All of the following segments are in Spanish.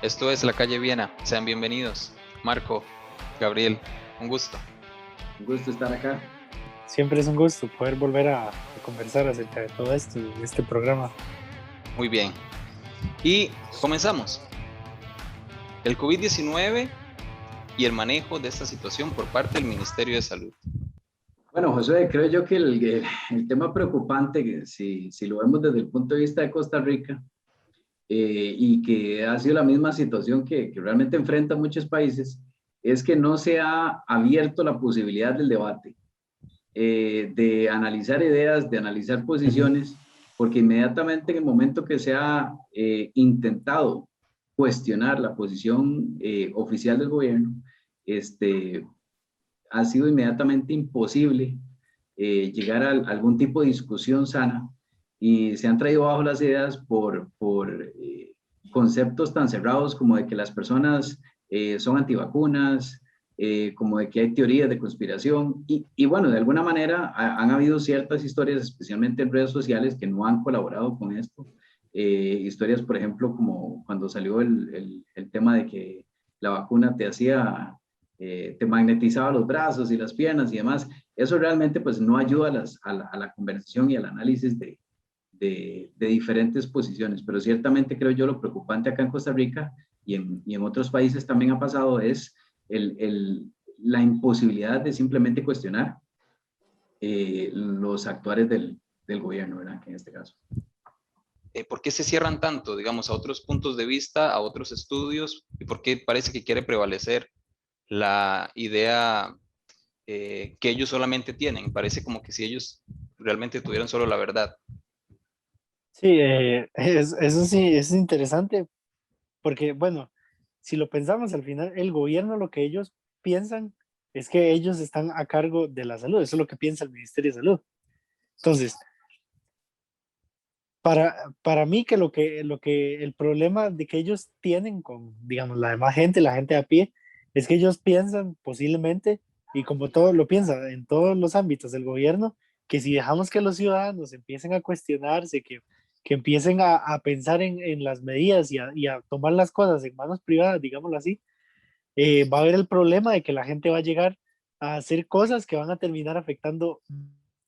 Esto es La Calle Viena. Sean bienvenidos. Marco, Gabriel, un gusto. Un gusto estar acá. Siempre es un gusto poder volver a conversar acerca de todo esto, de este programa. Muy bien. Y comenzamos. El COVID-19 y el manejo de esta situación por parte del Ministerio de Salud. Bueno, José, creo yo que el tema preocupante, que si lo vemos desde el punto de vista de Costa Rica, y que ha sido la misma situación que realmente enfrentan muchos países, es que no se ha abierto la posibilidad del debate, de analizar ideas, de analizar posiciones, porque inmediatamente en el momento que se ha intentado cuestionar la posición oficial del gobierno, ha sido inmediatamente imposible llegar a algún tipo de discusión sana, y se han traído abajo las ideas por conceptos tan cerrados como de que las personas son antivacunas, como de que hay teorías de conspiración, y bueno, de alguna manera han habido ciertas historias, especialmente en redes sociales, que no han colaborado con esto. Historias, por ejemplo, como cuando salió el tema de que la vacuna te magnetizaba los brazos y las piernas y demás. Eso realmente pues no ayuda a la conversación y al análisis de diferentes posiciones, pero ciertamente creo yo lo preocupante acá en Costa Rica y en otros países también ha pasado es la imposibilidad de simplemente cuestionar los actuales del gobierno, ¿verdad? Que en este caso. ¿Por qué se cierran tanto, digamos, a otros puntos de vista, a otros estudios? ¿Y por qué parece que quiere prevalecer la idea que ellos solamente tienen? Parece como que si ellos realmente tuvieran solo la verdad. Sí, eso sí, es interesante, porque bueno, si lo pensamos al final, el gobierno lo que ellos piensan es que ellos están a cargo de la salud, eso es lo que piensa el Ministerio de Salud. Entonces, para mí que el problema de que ellos tienen con, digamos, la demás gente, la gente a pie, es que ellos piensan posiblemente, y como todo lo piensa en todos los ámbitos del gobierno, que si dejamos que los ciudadanos empiecen a cuestionarse, que empiecen a pensar en las medidas y a tomar las cosas en manos privadas, digámoslo así, va a haber el problema de que la gente va a llegar a hacer cosas que van a terminar afectando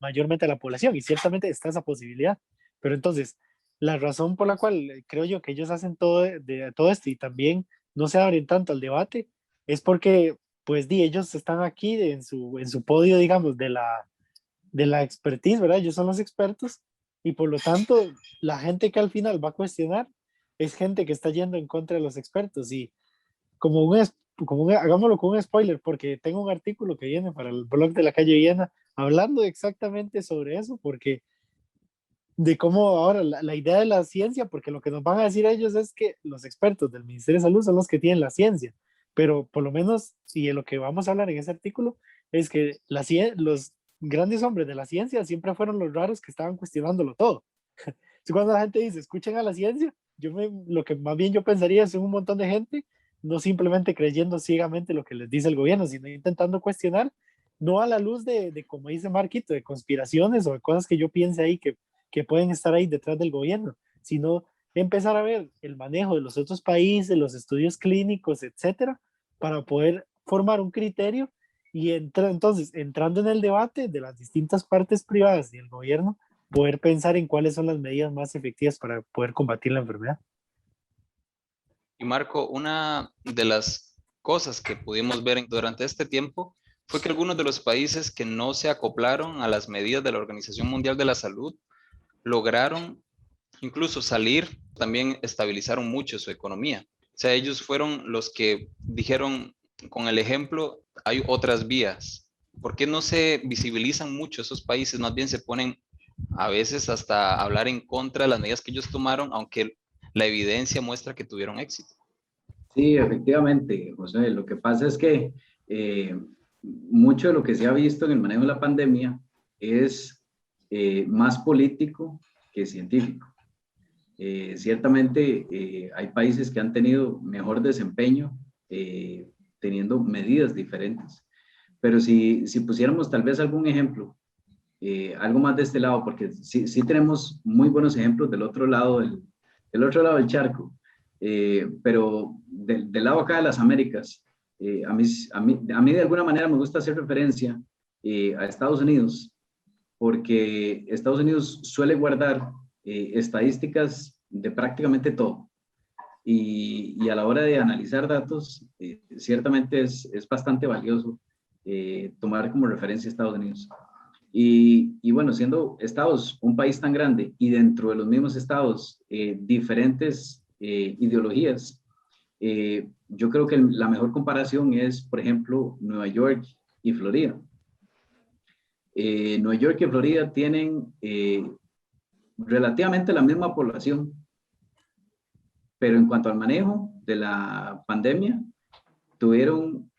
mayormente a la población, y ciertamente está esa posibilidad. Pero entonces, la razón por la cual creo yo que ellos hacen de todo esto y también no se abren tanto al debate es porque, pues, ellos están aquí en su podio, digamos, de la expertise, ¿verdad? Ellos son los expertos, y por lo tanto, la gente que al final va a cuestionar es gente que está yendo en contra de los expertos. Y como hagámoslo con un spoiler, porque tengo un artículo que viene para el blog de La Calle Viena hablando exactamente sobre eso, porque de cómo ahora la idea de la ciencia, porque lo que nos van a decir ellos es que los expertos del Ministerio de Salud son los que tienen la ciencia, pero por lo menos, y de lo que vamos a hablar en ese artículo, es que los grandes hombres de la ciencia siempre fueron los raros que estaban cuestionándolo todo. Entonces, cuando la gente dice, escuchen a la ciencia, lo que más bien yo pensaría es un montón de gente no simplemente creyendo ciegamente lo que les dice el gobierno, sino intentando cuestionar, no a la luz como dice Marquito, de conspiraciones o de cosas que yo piense ahí que pueden estar ahí detrás del gobierno, sino empezar a ver el manejo de los otros países, los estudios clínicos, etcétera, para poder formar un criterio y entonces, entrando en el debate de las distintas partes privadas y el gobierno, poder pensar en cuáles son las medidas más efectivas para poder combatir la enfermedad. Y Marco, una de las cosas que pudimos ver durante este tiempo fue que algunos de los países que no se acoplaron a las medidas de la Organización Mundial de la Salud lograron incluso salir, también estabilizaron mucho su economía. O sea, ellos fueron los que dijeron con el ejemplo, hay otras vías. ¿Por qué no se visibilizan mucho esos países? Más bien se ponen a veces hasta hablar en contra de las medidas que ellos tomaron, aunque la evidencia muestra que tuvieron éxito. Sí, efectivamente, José. Lo que pasa es que mucho de lo que se ha visto en el manejo de la pandemia es más político que científico. Ciertamente hay países que han tenido mejor desempeño teniendo medidas diferentes, pero si pusiéramos tal vez algún ejemplo, algo más de este lado, porque sí tenemos muy buenos ejemplos del otro lado del charco. Pero del lado acá de las Américas, a mí de alguna manera me gusta hacer referencia a Estados Unidos, porque Estados Unidos suele guardar estadísticas de prácticamente todo. Y a la hora de analizar datos, ciertamente es bastante valioso tomar como referencia a Estados Unidos. Y bueno, siendo Estados un país tan grande y dentro de los mismos estados diferentes ideologías, yo creo que la mejor comparación es, por ejemplo, Nueva York y Florida. Nueva York y Florida tienen relativamente la misma población, pero en cuanto al manejo de la pandemia, tuvieron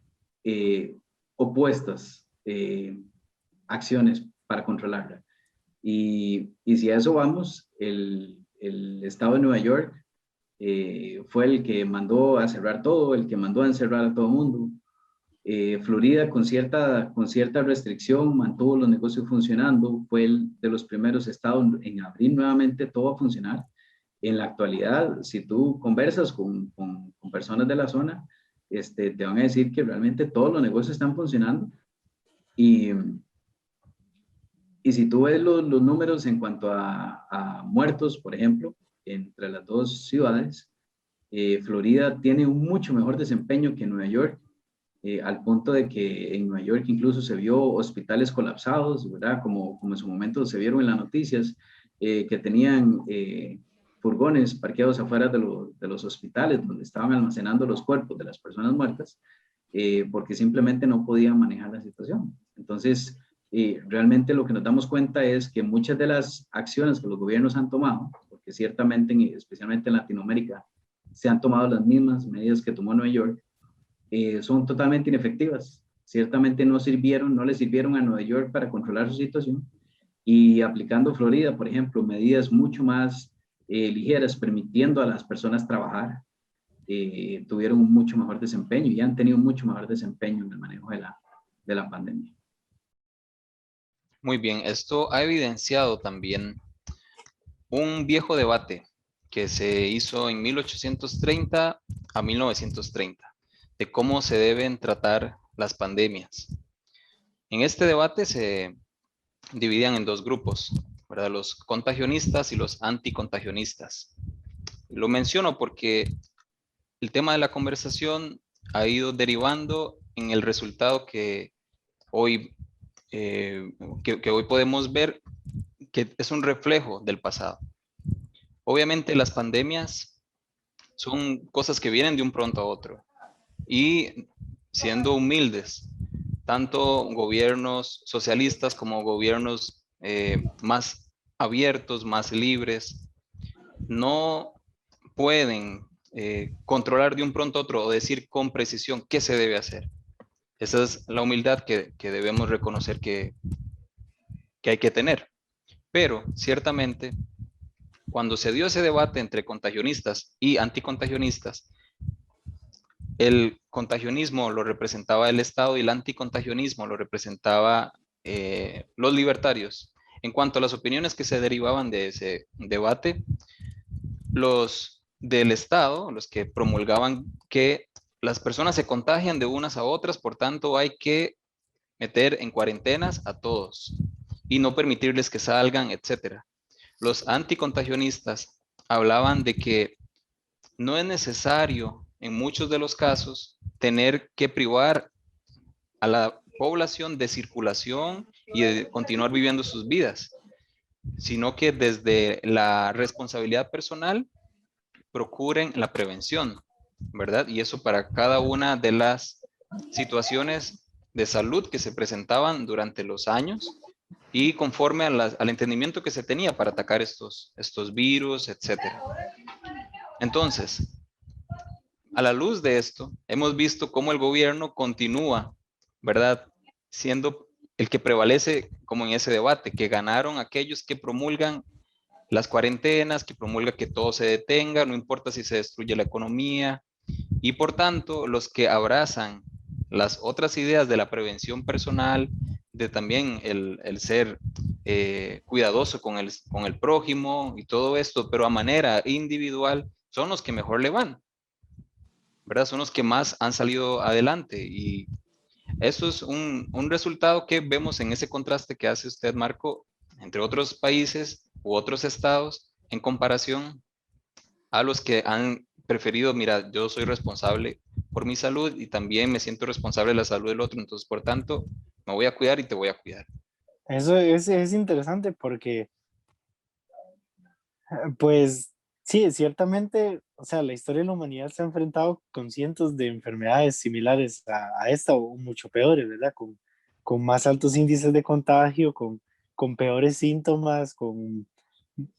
opuestas acciones para controlarla. Y si a eso vamos, el estado de Nueva York fue el que mandó a cerrar todo, el que mandó a encerrar a todo el mundo. Florida con cierta restricción mantuvo los negocios funcionando, fue el de los primeros estados en abrir nuevamente todo a funcionar. En la actualidad, si tú conversas con personas de la zona, te van a decir que realmente todos los negocios están funcionando. Y si tú ves los números en cuanto a muertos, por ejemplo, entre las dos ciudades, Florida tiene un mucho mejor desempeño que Nueva York, al punto de que en Nueva York incluso se vio hospitales colapsados, ¿verdad? Como en su momento se vieron en las noticias, que tenían furgones parqueados afuera de los hospitales donde estaban almacenando los cuerpos de las personas muertas, porque simplemente no podían manejar la situación. Entonces, realmente lo que nos damos cuenta es que muchas de las acciones que los gobiernos han tomado, porque ciertamente, especialmente en Latinoamérica, se han tomado las mismas medidas que tomó Nueva York, son totalmente inefectivas. Ciertamente no le sirvieron a Nueva York para controlar su situación, y aplicando Florida, por ejemplo, medidas mucho más ligeras, permitiendo a las personas trabajar, tuvieron un mucho mejor desempeño y han tenido un mucho mejor desempeño en el manejo de la pandemia. Muy bien, esto ha evidenciado también un viejo debate que se hizo en 1830 a 1930, de cómo se deben tratar las pandemias. En este debate se dividían en dos grupos, ¿verdad? Los contagionistas y los anticontagionistas. Lo menciono porque el tema de la conversación ha ido derivando en el resultado que hoy, que hoy podemos ver, que es un reflejo del pasado. Obviamente las pandemias son cosas que vienen de un pronto a otro. Y siendo humildes, tanto gobiernos socialistas como gobiernos más abiertos, más libres, no pueden controlar de un pronto a otro o decir con precisión qué se debe hacer. Esa es la humildad que debemos reconocer que hay que tener. Pero ciertamente, cuando se dio ese debate entre contagionistas y anticontagionistas, el contagionismo lo representaba el Estado y el anticontagionismo lo representaba los libertarios. En cuanto a las opiniones que se derivaban de ese debate, los del Estado, los que promulgaban que las personas se contagian de unas a otras, por tanto hay que meter en cuarentenas a todos y no permitirles que salgan, etc. Los anticontagionistas hablaban de que no es necesario en muchos de los casos tener que privar a la población de circulación y de continuar viviendo sus vidas, sino que desde la responsabilidad personal procuren la prevención, ¿verdad? Y eso para cada una de las situaciones de salud que se presentaban durante los años y conforme al entendimiento que se tenía para atacar estos virus, etcétera. Entonces, a la luz de esto, hemos visto cómo el gobierno continúa, ¿verdad?, siendo el que prevalece como en ese debate, que ganaron aquellos que promulgan las cuarentenas, que promulga que todo se detenga, no importa si se destruye la economía, y por tanto, los que abrazan las otras ideas de la prevención personal, de también el ser cuidadoso con el prójimo y todo esto, pero a manera individual, son los que mejor le van, ¿verdad? Son los que más han salido adelante y eso es un resultado que vemos en ese contraste que hace usted, Marco, entre otros países u otros estados en comparación a los que han preferido, mira, yo soy responsable por mi salud y también me siento responsable de la salud del otro, entonces por tanto me voy a cuidar y te voy a cuidar. Eso es interesante porque, pues, sí, ciertamente, o sea, la historia de la humanidad se ha enfrentado con cientos de enfermedades similares a esta o mucho peores, ¿verdad? Con más altos índices de contagio, con peores síntomas,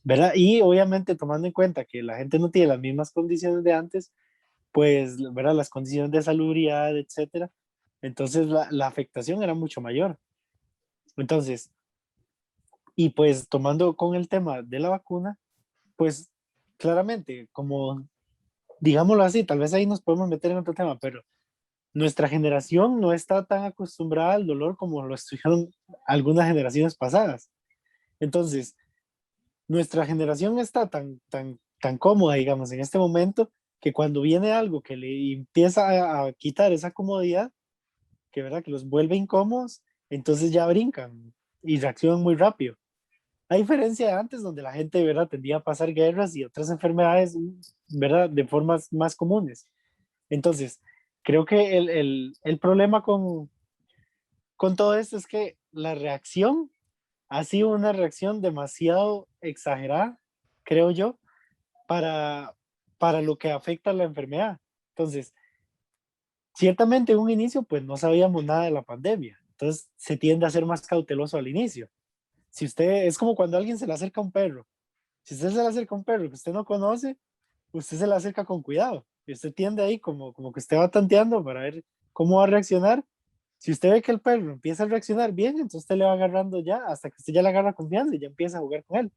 ¿verdad? Y obviamente tomando en cuenta que la gente no tiene las mismas condiciones de antes, pues, ¿verdad? Las condiciones de salubridad, etcétera. Entonces la afectación era mucho mayor. Entonces, y pues tomando con el tema de la vacuna, pues claramente, como digámoslo así, tal vez ahí nos podemos meter en otro tema, pero nuestra generación no está tan acostumbrada al dolor como lo estuvieron algunas generaciones pasadas. Entonces, nuestra generación está tan cómoda, digamos, en este momento, que cuando viene algo que le empieza a quitar esa comodidad, que verdad que los vuelve incómodos, entonces ya brincan y reaccionan muy rápido. A diferencia de antes, donde la gente, ¿verdad?, tendía a pasar guerras y otras enfermedades, ¿verdad?, de formas más comunes. Entonces, creo que el problema con todo esto es que la reacción ha sido una reacción demasiado exagerada, creo yo, para, para lo que afecta a la enfermedad. Entonces, ciertamente en un inicio, pues no sabíamos nada de la pandemia. Entonces, se tiende a ser más cauteloso al inicio. Si usted, es como cuando alguien se le acerca a un perro. Si usted se le acerca a un perro que usted no conoce, usted se le acerca con cuidado. Y usted tiende ahí como que usted va tanteando para ver cómo va a reaccionar. Si usted ve que el perro empieza a reaccionar bien, entonces usted le va agarrando ya hasta que usted ya le agarra confianza y ya empieza a jugar con él.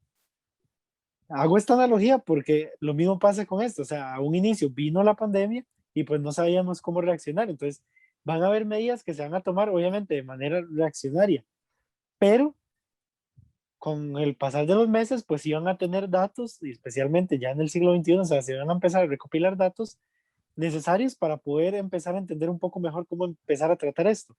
Hago esta analogía porque lo mismo pasa con esto. O sea, a un inicio vino la pandemia y pues no sabíamos cómo reaccionar. Entonces, van a haber medidas que se van a tomar, obviamente, de manera reaccionaria, pero con el pasar de los meses, pues iban a tener datos, y especialmente ya en el siglo XXI, o sea, se van a empezar a recopilar datos necesarios para poder empezar a entender un poco mejor cómo empezar a tratar esto.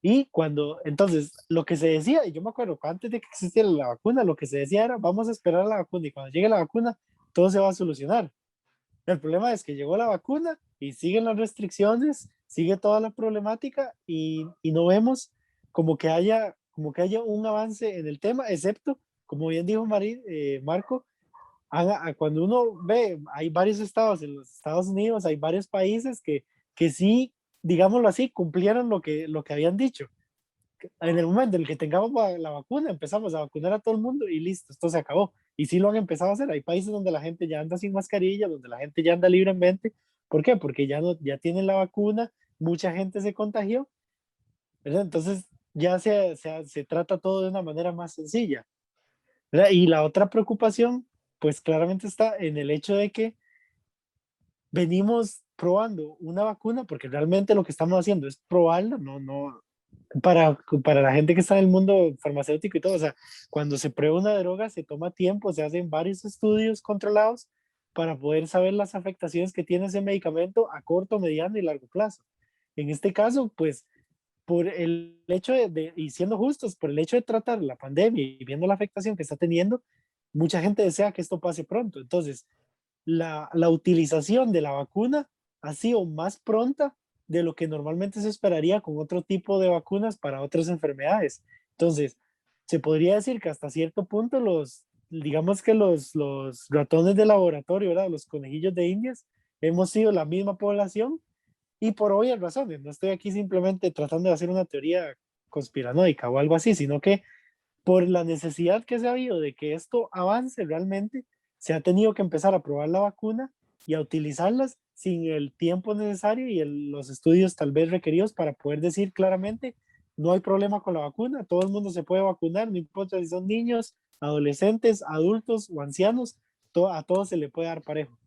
Y cuando, entonces, lo que se decía, y yo me acuerdo que antes de que existiera la vacuna, lo que se decía era, vamos a esperar a la vacuna y cuando llegue la vacuna, todo se va a solucionar. El problema es que llegó la vacuna y siguen las restricciones, sigue toda la problemática y no vemos como que haya un avance en el tema, excepto, como bien dijo Marco, cuando uno ve, hay varios estados en los Estados Unidos, hay varios países que sí, digámoslo así, cumplieron lo que habían dicho. En el momento en el que tengamos la vacuna, empezamos a vacunar a todo el mundo y listo, esto se acabó. Y sí lo han empezado a hacer. Hay países donde la gente ya anda sin mascarilla, donde la gente ya anda libremente. ¿Por qué? Porque ya, no, ya tienen la vacuna, mucha gente se contagió, ¿verdad? Entonces ya se trata todo de una manera más sencilla, ¿verdad? Y la otra preocupación, pues claramente está en el hecho de que venimos probando una vacuna, porque realmente lo que estamos haciendo es probarla, no, para la gente que está en el mundo farmacéutico y todo, o sea, cuando se prueba una droga se toma tiempo, se hacen varios estudios controlados para poder saber las afectaciones que tiene ese medicamento a corto, mediano y largo plazo. En este caso, pues, por el hecho y siendo justos, por el hecho de tratar la pandemia y viendo la afectación que está teniendo, mucha gente desea que esto pase pronto. Entonces, la utilización de la vacuna ha sido más pronta de lo que normalmente se esperaría con otro tipo de vacunas para otras enfermedades. Entonces, se podría decir que hasta cierto punto digamos que los ratones de laboratorio, ¿verdad? Los conejillos de Indias, hemos sido la misma población y por obvias razones. No estoy aquí simplemente tratando de hacer una teoría conspiranoica o algo así, sino que por la necesidad que se ha habido de que esto avance realmente, se ha tenido que empezar a probar la vacuna y a utilizarlas sin el tiempo necesario y los estudios tal vez requeridos para poder decir claramente, no hay problema con la vacuna, todo el mundo se puede vacunar, no importa si son niños, adolescentes, adultos o ancianos, a todos se le puede dar parejo.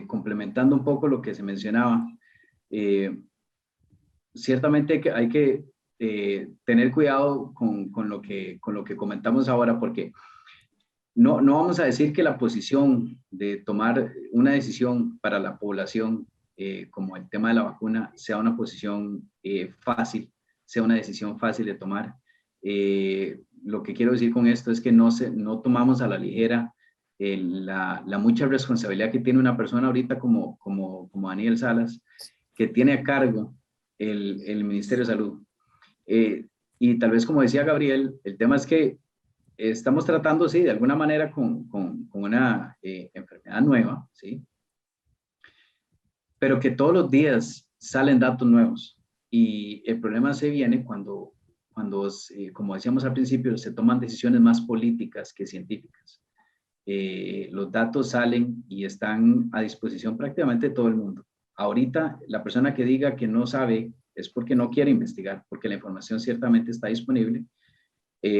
Complementando un poco lo que se mencionaba, ciertamente que hay que tener cuidado con lo que comentamos ahora, porque no vamos a decir que la posición de tomar una decisión para la población, como el tema de la vacuna, sea una posición fácil, sea una decisión fácil de tomar. Lo que quiero decir con esto es que no tomamos a la ligera la mucha responsabilidad que tiene una persona ahorita como Daniel Salas, que tiene a cargo el Ministerio de Salud. Y tal vez, como decía Gabriel, el tema es que estamos tratando, sí, de alguna manera con una enfermedad nueva, ¿sí? Pero que todos los días salen datos nuevos. Y el problema se viene cuando como decíamos al principio, se toman decisiones más políticas que científicas. Los datos salen y están a disposición prácticamente de todo el mundo. Ahorita, la persona que diga que no sabe es porque no quiere investigar, porque la información ciertamente está disponible,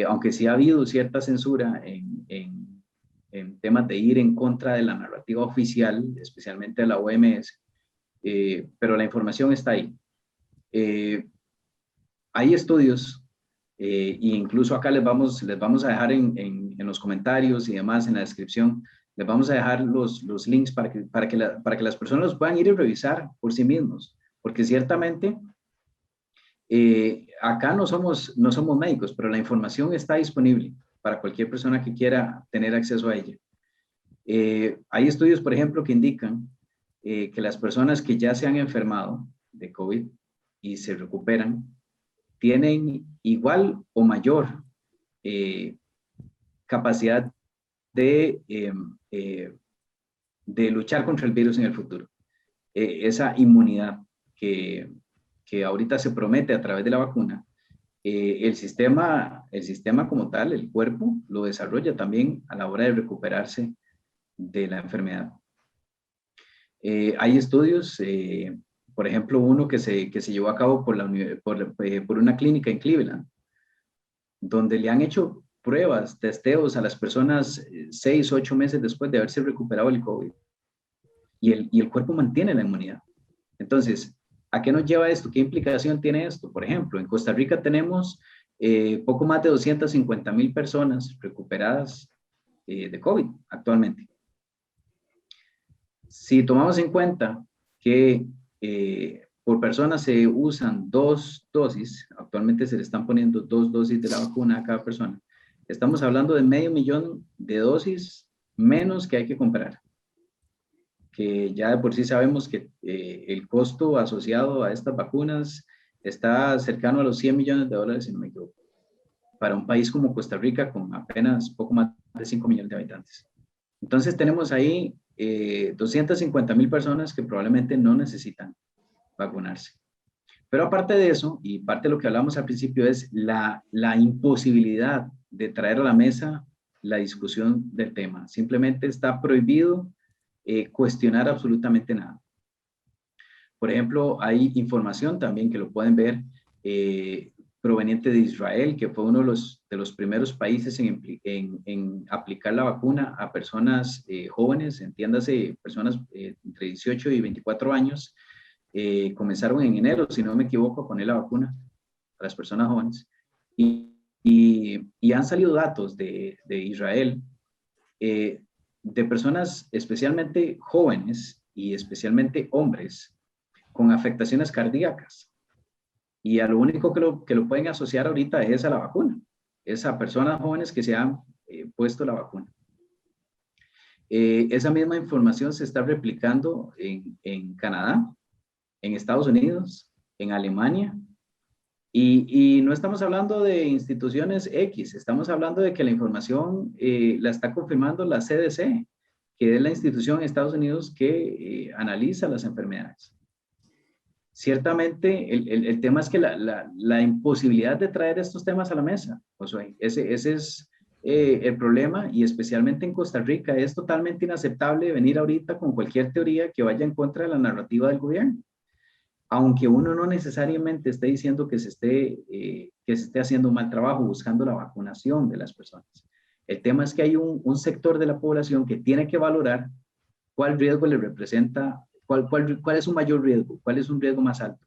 aunque sí ha habido cierta censura en temas de ir en contra de la narrativa oficial, especialmente de la OMS, pero la información está ahí. Hay estudios, e incluso acá les vamos a dejar en los comentarios y demás, en la descripción, les vamos a dejar los links para que las personas los puedan ir y revisar por sí mismos, porque ciertamente acá no somos médicos, pero la información está disponible para cualquier persona que quiera tener acceso a ella. Hay estudios, por ejemplo, que indican que las personas que ya se han enfermado de COVID y se recuperan, tienen igual o mayor capacidad de luchar contra el virus en el futuro. Esa inmunidad que ahorita se promete a través de la vacuna, el sistema como tal, el cuerpo, lo desarrolla también a la hora de recuperarse de la enfermedad. Hay estudios, por ejemplo, uno que se llevó a cabo por una clínica en Cleveland, donde le han hecho pruebas, testeos a las personas 6 o 8 meses después de haberse recuperado el COVID. Y el cuerpo mantiene la inmunidad. Entonces, ¿a qué nos lleva esto? ¿Qué implicación tiene esto? Por ejemplo, en Costa Rica tenemos poco más de 250,000 personas recuperadas de COVID actualmente. Si tomamos en cuenta que por persona se usan 2 dosis, actualmente se le están poniendo 2 dosis de la vacuna a cada persona, estamos hablando de 500,000 de dosis menos que hay que comprar, que ya de por sí sabemos que el costo asociado a estas vacunas está cercano a los $100 millones, si no me equivoco, para un país como Costa Rica con apenas poco más de 5 millones de habitantes. Entonces tenemos ahí 250,000 personas que probablemente no necesitan vacunarse. Pero aparte de eso, y parte de lo que hablamos al principio, es la imposibilidad de traer a la mesa la discusión del tema. Simplemente está prohibido cuestionar absolutamente nada. Por ejemplo, hay información también que lo pueden ver proveniente de Israel, que fue uno de los primeros países en aplicar la vacuna a personas jóvenes, entiéndase, personas entre 18 y 24 años. Comenzaron en enero, si no me equivoco, a poner la vacuna a las personas jóvenes. Y han salido datos de Israel, de personas especialmente jóvenes y especialmente hombres con afectaciones cardíacas. Y a lo único que lo pueden asociar ahorita es a la vacuna, es a personas jóvenes que se han puesto la vacuna. Esa misma información se está replicando en Canadá, en Estados Unidos, en Alemania, y no estamos hablando de instituciones X, estamos hablando de que la información la está confirmando la CDC, que es la institución en Estados Unidos que analiza las enfermedades. Ciertamente, el tema es que la imposibilidad de traer estos temas a la mesa, Josué, ese es el problema, y especialmente en Costa Rica es totalmente inaceptable venir ahorita con cualquier teoría que vaya en contra de la narrativa del gobierno, aunque uno no necesariamente esté diciendo que se esté haciendo un mal trabajo buscando la vacunación de las personas. El tema es que hay un sector de la población que tiene que valorar cuál riesgo le representa. ¿Cuál es un mayor riesgo? ¿Cuál es un riesgo más alto?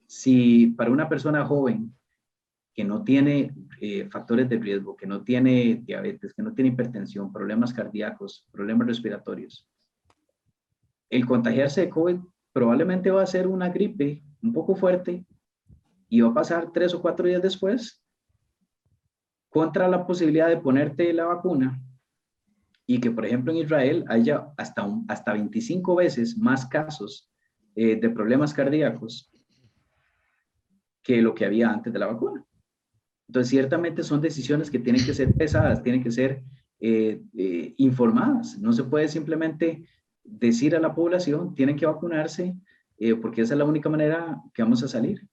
Si para una persona joven que no tiene factores de riesgo, que no tiene diabetes, que no tiene hipertensión, problemas cardíacos, problemas respiratorios, el contagiarse de COVID probablemente va a ser una gripe un poco fuerte y va a pasar 3 o 4 días después contra la posibilidad de ponerte la vacuna y que, por ejemplo, en Israel haya hasta 25 veces más casos de problemas cardíacos que lo que había antes de la vacuna. Entonces, ciertamente son decisiones que tienen que ser pesadas, tienen que ser informadas. No se puede simplemente decir a la población, tienen que vacunarse, porque esa es la única manera que vamos a salir.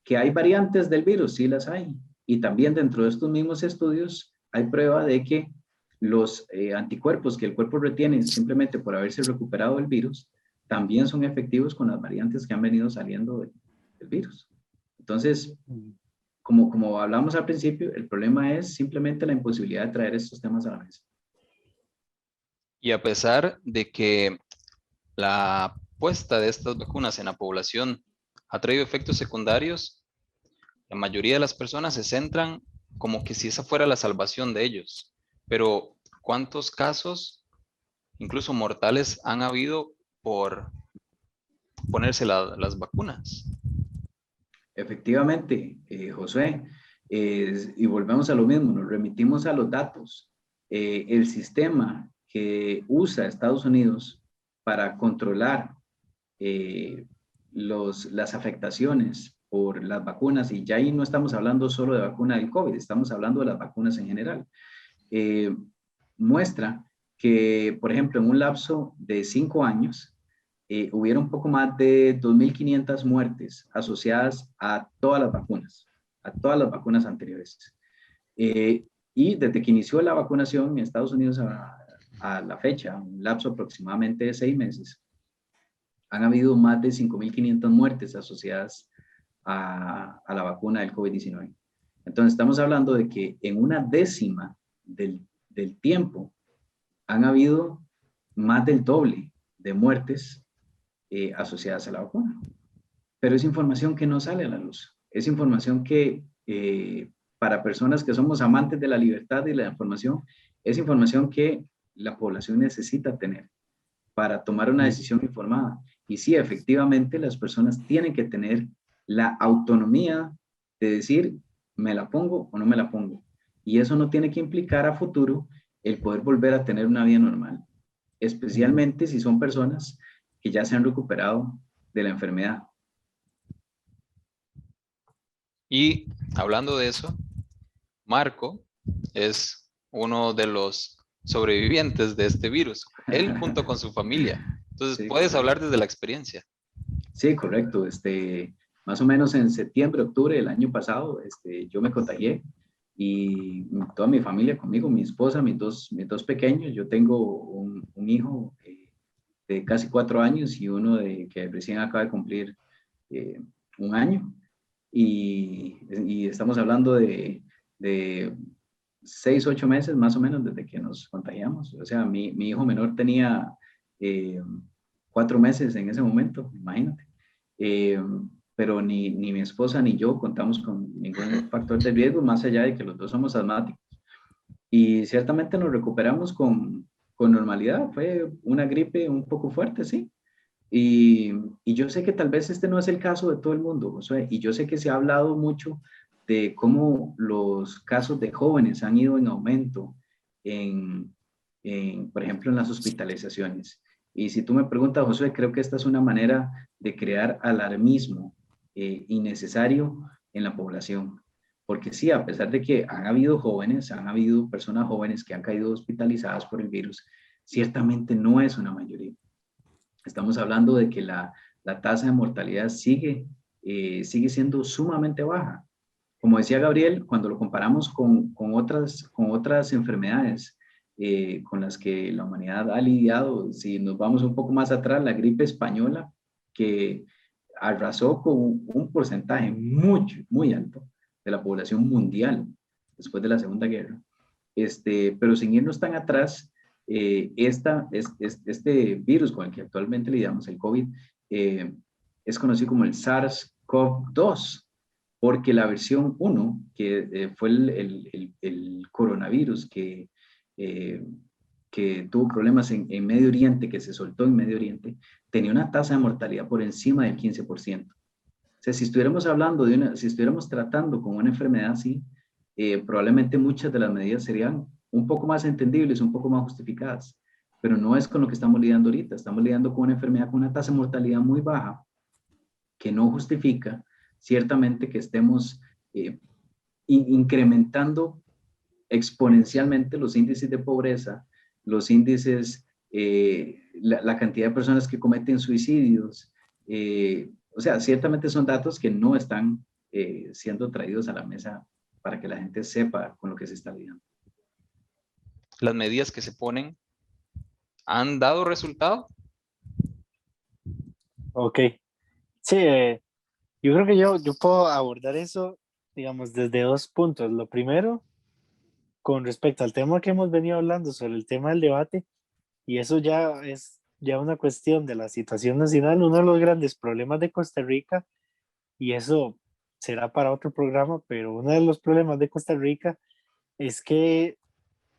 Que hay variantes del virus, sí las hay. Y también dentro de estos mismos estudios hay prueba de que los anticuerpos que el cuerpo retiene simplemente por haberse recuperado el virus, también son efectivos con las variantes que han venido saliendo del virus. Entonces, como hablamos al principio, el problema es simplemente la imposibilidad de traer estos temas a la mesa. Y a pesar de que la puesta de estas vacunas en la población ha traído efectos secundarios, la mayoría de las personas se centran como que si esa fuera la salvación de ellos. Pero, ¿cuántos casos, incluso mortales, han habido por ponerse las vacunas? Efectivamente, Josué, y volvemos a lo mismo, nos remitimos a los datos. El sistema que usa Estados Unidos para controlar las afectaciones por las vacunas, y ya ahí no estamos hablando solo de vacuna del COVID, estamos hablando de las vacunas en general, muestra que, por ejemplo, en un lapso de 5 años, hubieron un poco más de 2.500 muertes asociadas a todas las vacunas anteriores. Y desde que inició la vacunación en Estados Unidos a la fecha, un lapso aproximadamente de 6 meses, han habido más de 5.500 muertes asociadas a la vacuna del COVID-19. Entonces, estamos hablando de que en una décima del tiempo han habido más del doble de muertes asociadas a la vacuna. Pero es información que no sale a la luz. Es información que para personas que somos amantes de la libertad y la información, es información que la población necesita tener para tomar una decisión informada. Y sí, efectivamente, las personas tienen que tener la autonomía de decir, me la pongo o no me la pongo. Y eso no tiene que implicar a futuro el poder volver a tener una vida normal, especialmente si son personas que ya se han recuperado de la enfermedad. Y hablando de eso, Marco es uno de los sobrevivientes de este virus, él junto con su familia. Entonces, Sí, puedes correcto. hablar desde la experiencia. Sí, correcto. Más o menos en septiembre, octubre del año pasado, yo me contagié y toda mi familia conmigo, mi esposa, mis dos pequeños. Yo tengo un hijo de casi 4 años y uno que recién acaba de cumplir 1 año. Y estamos hablando de 6, 8 meses más o menos desde que nos contagiamos. O sea, mi hijo menor tenía 4 meses en ese momento, imagínate. Eh, pero ni mi esposa ni yo contamos con ningún factor de riesgo, más allá de que los dos somos asmáticos. Y ciertamente nos recuperamos con normalidad. Fue una gripe un poco fuerte, sí. Y yo sé que tal vez este no es el caso de todo el mundo, Josué, y yo sé que se ha hablado mucho de cómo los casos de jóvenes han ido en aumento por ejemplo, en las hospitalizaciones. Y si tú me preguntas, Josué, creo que esta es una manera de crear alarmismo innecesario en la población. Porque sí, a pesar de que han habido personas jóvenes que han caído hospitalizadas por el virus, ciertamente no es una mayoría. Estamos hablando de que la tasa de mortalidad sigue siendo sumamente baja. Como decía Gabriel, cuando lo comparamos con otras enfermedades con las que la humanidad ha lidiado, si nos vamos un poco más atrás, la gripe española, que arrasó con un porcentaje muy alto de la población mundial después de la Segunda Guerra. Pero sin irnos tan atrás, este virus con el que actualmente lidiamos, el COVID, es conocido como el SARS-CoV-2, porque la versión 1, que fue el coronavirus que tuvo problemas en Medio Oriente, que se soltó en Medio Oriente, tenía una tasa de mortalidad por encima del 15%. O sea, si estuviéramos hablando si estuviéramos tratando con una enfermedad así, probablemente muchas de las medidas serían un poco más entendibles, un poco más justificadas, pero no es con lo que estamos lidiando ahorita. Estamos lidiando con una enfermedad con una tasa de mortalidad muy baja, que no justifica ciertamente que estemos incrementando exponencialmente los índices de pobreza, los índices, la cantidad de personas que cometen suicidios. O sea, ciertamente son datos que no están siendo traídos a la mesa para que la gente sepa con lo que se está lidiando. ¿Las medidas que se ponen han dado resultado? Ok. Sí, yo creo que yo puedo abordar eso, digamos, desde dos puntos. Lo primero, con respecto al tema que hemos venido hablando sobre el tema del debate, y eso ya es ya una cuestión de la situación nacional, uno de los grandes problemas de Costa Rica, y eso será para otro programa, pero uno de los problemas de Costa Rica es que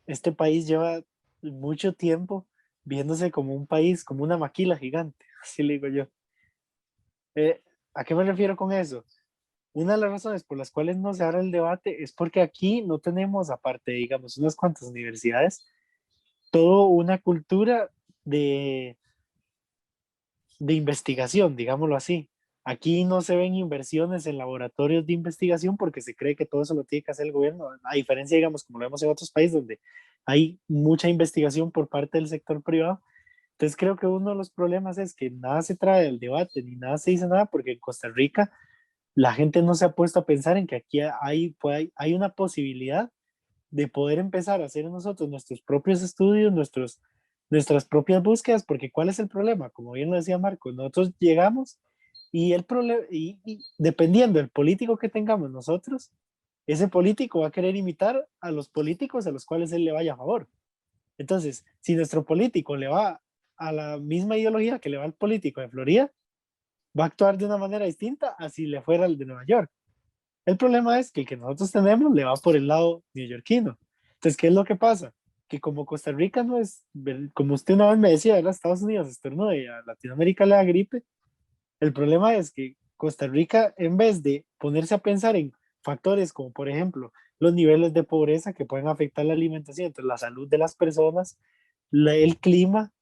este país lleva mucho tiempo viéndose como un país, como una maquila gigante, así le digo yo. ¿A qué me refiero con eso? Una de las razones por las cuales no se abre el debate es porque aquí no tenemos, aparte, digamos, unas cuantas universidades, toda una cultura de, de investigación, digámoslo así. Aquí no se ven inversiones en laboratorios de investigación porque se cree que todo eso lo tiene que hacer el gobierno, a diferencia, digamos, como lo vemos en otros países donde hay mucha investigación por parte del sector privado. Entonces creo que uno de los problemas es que nada se trae del debate ni nada se dice nada porque en Costa Rica la gente no se ha puesto a pensar en que aquí hay una posibilidad de poder empezar a hacer nosotros nuestros propios estudios, nuestras propias búsquedas, porque ¿cuál es el problema? Como bien lo decía Marco, nosotros llegamos y el problema, y dependiendo del político que tengamos nosotros, ese político va a querer imitar a los políticos a los cuales él le vaya a favor. Entonces, si nuestro político le va a la misma ideología que le va al político de Florida, va a actuar de una manera distinta a si le fuera el de Nueva York. El problema es que el que nosotros tenemos le va por el lado neoyorquino. Entonces, ¿qué es lo que pasa? Que como Costa Rica no es, como usted una vez me decía, ¿verdad? Estados Unidos estornuda y a Latinoamérica le da gripe. El problema es que Costa Rica, en vez de ponerse a pensar en factores como, por ejemplo, los niveles de pobreza que pueden afectar la alimentación, entonces la salud de las personas, el clima,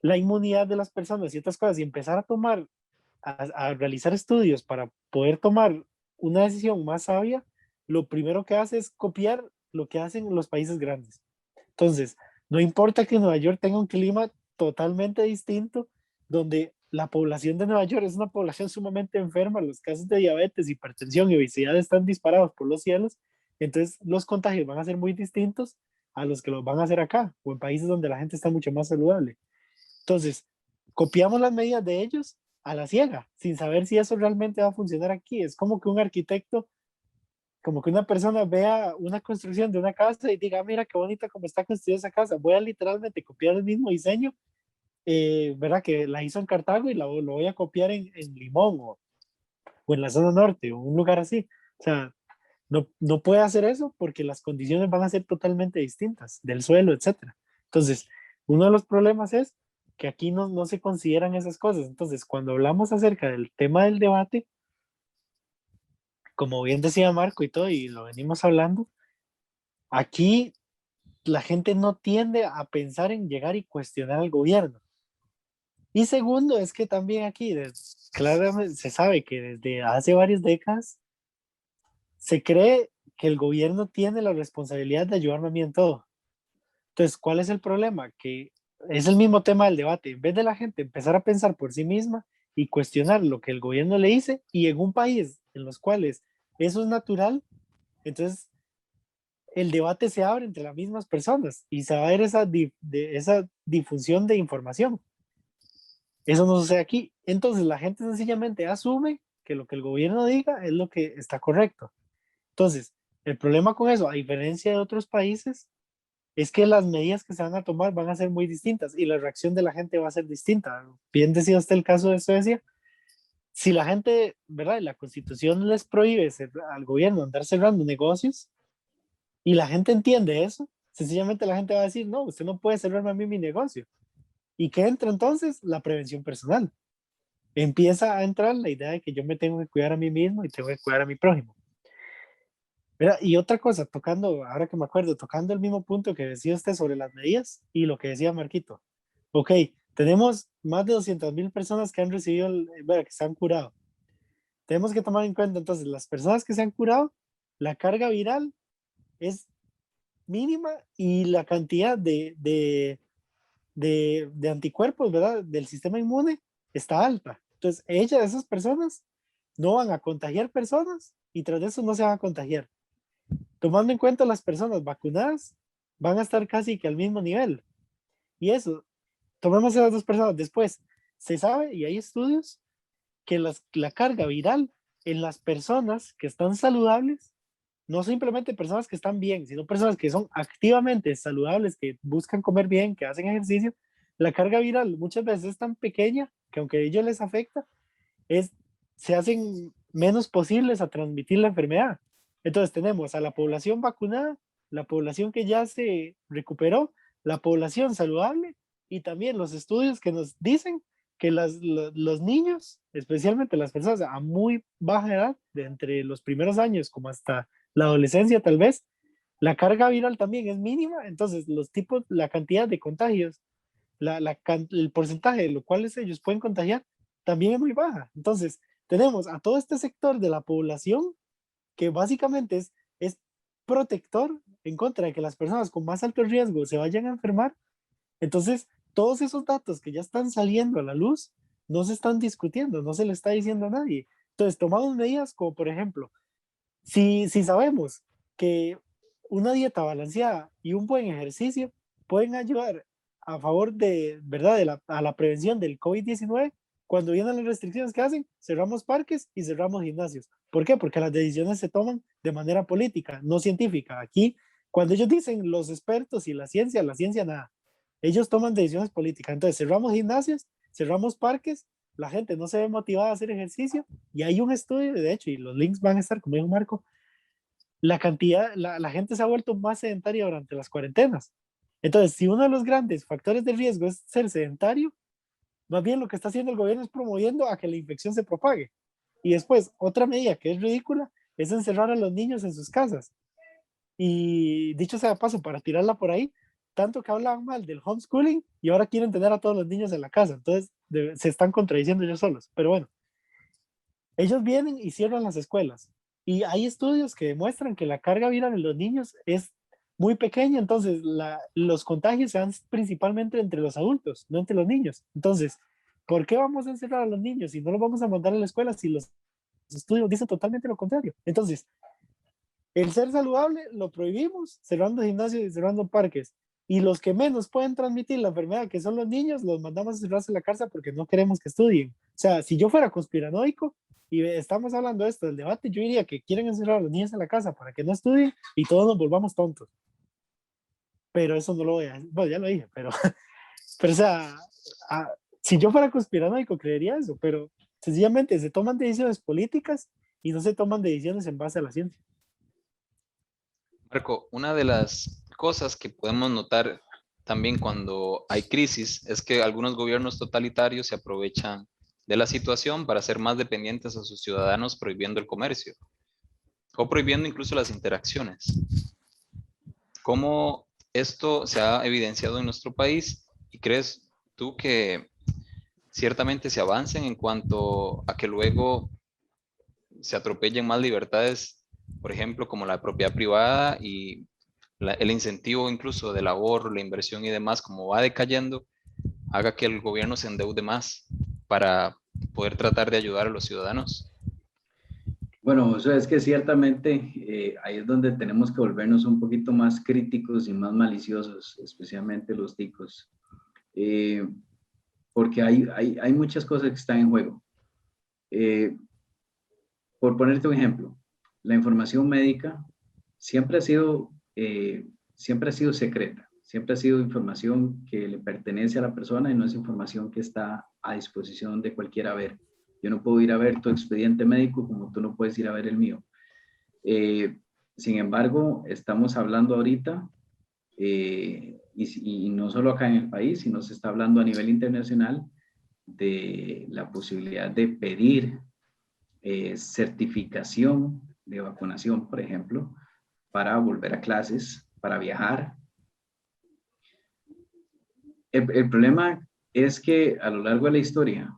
la inmunidad de las personas y otras cosas, y empezar a tomar, a realizar estudios para poder tomar una decisión más sabia, lo primero que hace es copiar lo que hacen los países grandes. Entonces, no importa que Nueva York tenga un clima totalmente distinto, donde la población de Nueva York es una población sumamente enferma, los casos de diabetes, hipertensión y obesidad están disparados por los cielos, entonces los contagios van a ser muy distintos a los que los van a hacer acá, o en países donde la gente está mucho más saludable. Entonces, copiamos las medidas de ellos a la ciega, sin saber si eso realmente va a funcionar aquí. Es como que un arquitecto, como que una persona vea una construcción de una casa y diga, mira qué bonita como está construida esa casa. Voy a literalmente copiar el mismo diseño, ¿verdad? Que la hizo en Cartago y lo voy a copiar en Limón o en la zona norte o un lugar así. O sea, no puede hacer eso porque las condiciones van a ser totalmente distintas del suelo, etcétera. Entonces, uno de los problemas es que aquí no se consideran esas cosas. Entonces, cuando hablamos acerca del tema del debate, como bien decía Marco y todo, y lo venimos hablando, aquí la gente no tiende a pensar en llegar y cuestionar al gobierno. Y segundo, es que también aquí, claramente se sabe que desde hace varias décadas se cree que el gobierno tiene la responsabilidad de ayudarme a mí en todo. Entonces, ¿cuál es el problema? Que es el mismo tema del debate. En vez de la gente empezar a pensar por sí misma y cuestionar lo que el gobierno le dice, y en un país en los cuales eso es natural, entonces el debate se abre entre las mismas personas y se va a ver esa difusión de información. Eso no sucede aquí. Entonces la gente sencillamente asume que lo que el gobierno diga es lo que está correcto. Entonces, el problema con eso, a diferencia de otros países, es que las medidas que se van a tomar van a ser muy distintas y la reacción de la gente va a ser distinta. Bien decía usted el caso de Suecia, si la gente, ¿verdad? La Constitución les prohíbe al gobierno andar cerrando negocios y la gente entiende eso, sencillamente la gente va a decir, no, usted no puede cerrarme a mí mi negocio. ¿Y qué entra entonces? La prevención personal. Empieza a entrar la idea de que yo me tengo que cuidar a mí mismo y tengo que cuidar a mi prójimo. ¿Verdad? Y otra cosa, tocando, ahora que me acuerdo, tocando el mismo punto que decía usted sobre las medidas y lo que decía Marquito. Ok, tenemos más de 200,000 personas que han recibido, que se han curado. Tenemos que tomar en cuenta entonces las personas que se han curado, la carga viral es mínima y la cantidad de anticuerpos, ¿verdad? Del sistema inmune está alta. Entonces, esas personas no van a contagiar personas y tras de eso no se van a contagiar. Tomando en cuenta las personas vacunadas, van a estar casi que al mismo nivel. Y eso, tomemos esas dos personas. Después, se sabe, y hay estudios, que la carga viral en las personas que están saludables, no simplemente personas que están bien, sino personas que son activamente saludables, que buscan comer bien, que hacen ejercicio, la carga viral muchas veces es tan pequeña que aunque a ellos les afecta, es, se hacen menos posibles a transmitir la enfermedad. Entonces tenemos a la población vacunada, la población que ya se recuperó, la población saludable y también los estudios que nos dicen que los niños, especialmente las personas a muy baja edad, de entre los primeros años como hasta la adolescencia tal vez, la carga viral también es mínima, entonces los tipos, la cantidad de contagios, el porcentaje de lo cuales ellos pueden contagiar también es muy baja. Entonces, tenemos a todo este sector de la población que básicamente es protector en contra de que las personas con más alto riesgo se vayan a enfermar. Entonces, todos esos datos que ya están saliendo a la luz no se están discutiendo, no se le está diciendo a nadie. Entonces, tomamos medidas como, por ejemplo, si sabemos que una dieta balanceada y un buen ejercicio pueden ayudar a favor de, ¿verdad? A la prevención del COVID-19, cuando vienen las restricciones que hacen, cerramos parques y cerramos gimnasios. ¿Por qué? Porque las decisiones se toman de manera política, no científica. Aquí, cuando ellos dicen los expertos y la ciencia nada. Ellos toman decisiones políticas. Entonces, cerramos gimnasios, cerramos parques, la gente no se ve motivada a hacer ejercicio y hay un estudio, de hecho, y los links van a estar, como dijo Marco, la gente se ha vuelto más sedentaria durante las cuarentenas. Entonces, si uno de los grandes factores de riesgo es ser sedentario, más bien lo que está haciendo el gobierno es promoviendo a que la infección se propague. Y después, otra medida que es ridícula es encerrar a los niños en sus casas. Y dicho sea de paso, para tirarla por ahí, tanto que hablaban mal del homeschooling y ahora quieren tener a todos los niños en la casa. Entonces, se están contradiciendo ellos solos. Pero bueno, ellos vienen y cierran las escuelas. Y hay estudios que demuestran que la carga viral en los niños es muy pequeña, entonces los contagios se dan principalmente entre los adultos, no entre los niños. Entonces, ¿por qué vamos a encerrar a los niños si no los vamos a mandar a la escuela si los estudios dicen totalmente lo contrario? Entonces, el ser saludable lo prohibimos, cerrando gimnasios y cerrando parques. Y los que menos pueden transmitir la enfermedad, que son los niños, los mandamos a cerrarse en la cárcel porque no queremos que estudien. O sea, si yo fuera conspiranoico y estamos hablando de esto, del debate, yo diría que quieren encerrar a los niños en la casa para que no estudien y todos nos volvamos tontos. Pero eso no lo voy a decir. Bueno, ya lo dije, pero o sea, a, si yo fuera conspiranoico creería eso, pero sencillamente se toman decisiones políticas y no se toman decisiones en base a la ciencia. Marco, una de las cosas que podemos notar también cuando hay crisis es que algunos gobiernos totalitarios se aprovechan de la situación para ser más dependientes a sus ciudadanos prohibiendo el comercio o prohibiendo incluso las interacciones. ¿Cómo esto se ha evidenciado en nuestro país? ¿Y crees tú que ciertamente se avancen en cuanto a que luego se atropellen más libertades, por ejemplo, como la propiedad privada y el incentivo incluso del ahorro, la inversión y demás, como va decayendo, haga que el gobierno se endeude más para poder tratar de ayudar a los ciudadanos? Bueno, eso es que ciertamente ahí es donde tenemos que volvernos un poquito más críticos y más maliciosos, especialmente los ticos, porque hay muchas cosas que están en juego. Por ponerte un ejemplo, la información médica siempre siempre ha sido secreta, siempre ha sido información que le pertenece a la persona y no es información que está a disposición de cualquiera ver. Yo no puedo ir a ver tu expediente médico como tú no puedes ir a ver el mío. Sin embargo, estamos hablando ahorita, y no solo acá en el país, sino se está hablando a nivel internacional de la posibilidad de pedir certificación de vacunación, por ejemplo, para volver a clases, para viajar. El problema es que a lo largo de la historia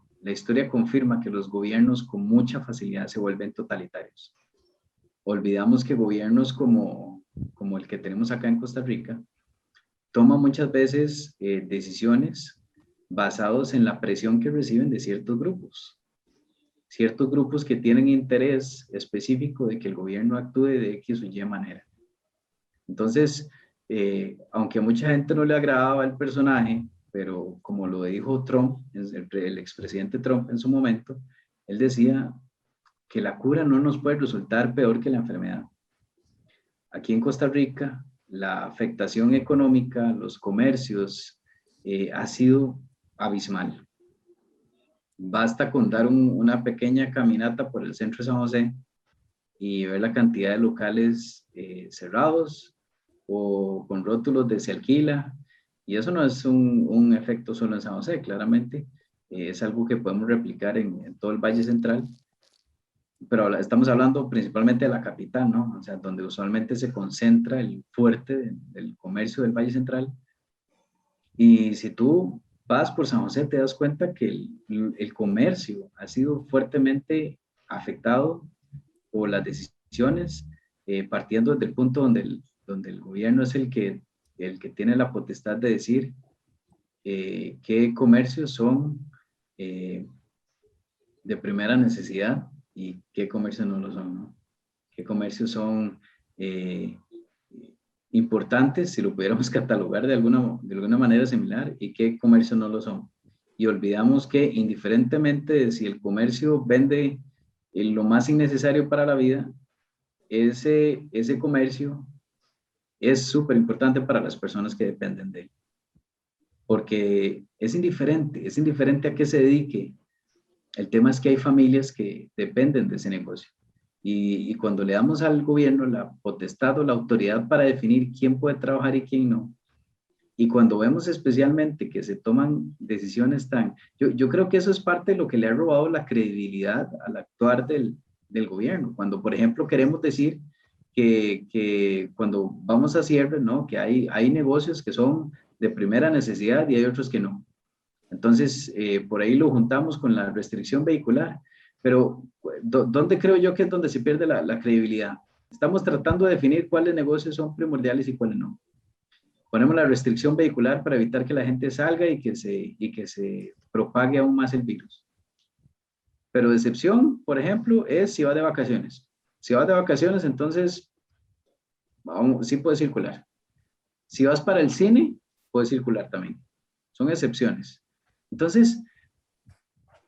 confirma que los gobiernos con mucha facilidad se vuelven totalitarios. Olvidamos que gobiernos como el que tenemos acá en Costa Rica toman muchas veces decisiones basados en la presión que reciben de ciertos grupos que tienen interés específico de que el gobierno actúe de X o Y manera. Entonces, aunque a mucha gente no le agradaba el personaje, pero como lo dijo Trump, el expresidente Trump en su momento, él decía que la cura no nos puede resultar peor que la enfermedad. Aquí en Costa Rica, la afectación económica, los comercios, ha sido abismal. Basta con dar una pequeña caminata por el centro de San José y ver la cantidad de locales cerrados o con rótulos de se alquila. Y eso no es un efecto solo en San José, claramente. Es algo que podemos replicar en todo el Valle Central. Pero estamos hablando principalmente de la capital, ¿no? O sea, donde usualmente se concentra el fuerte del comercio del Valle Central. Y si tú vas por San José, te das cuenta que el comercio ha sido fuertemente afectado por las decisiones, partiendo desde el punto donde el gobierno es el que tiene la potestad de decir qué comercios son de primera necesidad y qué comercios no lo son, ¿no? Qué comercios son importantes, si lo pudiéramos catalogar de alguna manera similar, y qué comercios no lo son. Y olvidamos que indiferentemente de si el comercio vende lo más innecesario para la vida, ese comercio es súper importante para las personas que dependen de él. Porque es indiferente a qué se dedique. El tema es que hay familias que dependen de ese negocio. Y cuando le damos al gobierno la potestad o la autoridad para definir quién puede trabajar y quién no, y cuando vemos especialmente que se toman decisiones yo creo que eso es parte de lo que le ha robado la credibilidad al actuar del gobierno. Cuando, por ejemplo, queremos decir que cuando vamos a cierre, ¿no? Que hay negocios que son de primera necesidad y hay otros que no. Entonces, por ahí lo juntamos con la restricción vehicular. Pero, ¿dónde creo yo que es donde se pierde la credibilidad? Estamos tratando de definir cuáles negocios son primordiales y cuáles no. Ponemos la restricción vehicular para evitar que la gente salga y que se propague aún más el virus. Pero de excepción, por ejemplo, es si vas de vacaciones. Si vas de vacaciones, entonces sí puedes circular. Si vas para el cine, puedes circular también. Son excepciones. Entonces,